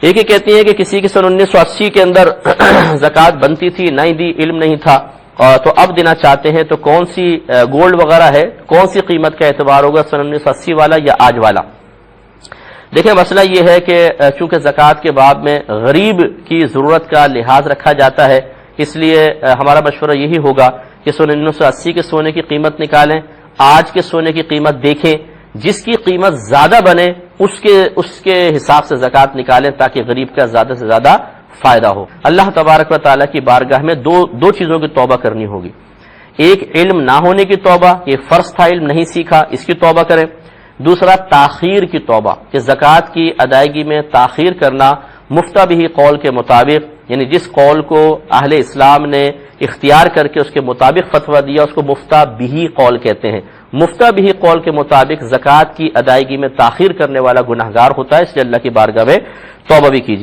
ایک ہی کہتی ہیں کہ کسی کی سن 1980 کے اندر زکوٰۃ بنتی تھی، نہیں دی، علم نہیں تھا، تو اب دینا چاہتے ہیں، تو کون سی گولڈ وغیرہ ہے، کون سی قیمت کا اعتبار ہوگا، سن 1980 والا یا آج والا؟ دیکھیں مسئلہ یہ ہے کہ چونکہ زکوٰۃ کے باب میں غریب کی ضرورت کا لحاظ رکھا جاتا ہے، اس لیے ہمارا مشورہ یہی ہوگا کہ سن 1980 کے سونے کی قیمت نکالیں، آج کے سونے کی قیمت دیکھیں، جس کی قیمت زیادہ بنے اس کے حساب سے زکوٰۃ نکالیں تاکہ غریب کا زیادہ سے زیادہ فائدہ ہو۔ اللہ تبارک و تعالیٰ کی بارگاہ میں دو چیزوں کی توبہ کرنی ہوگی۔ ایک علم نہ ہونے کی توبہ، یہ فرض تھا علم نہیں سیکھا، اس کی توبہ کریں۔ دوسرا تاخیر کی توبہ، کہ زکوٰۃ کی ادائیگی میں تاخیر کرنا مفتہ بھی قول کے مطابق، یعنی جس قول کو اہل اسلام نے اختیار کر کے اس کے مطابق فتویٰ دیا اس کو مفتہ بھی قول کہتے ہیں۔ مفتہ بھی قول کے مطابق زکوٰۃ کی ادائیگی میں تاخیر کرنے والا گنہگار ہوتا ہے، اس لیے اللہ کی بارگاہ میں توبہ بھی کیجیے۔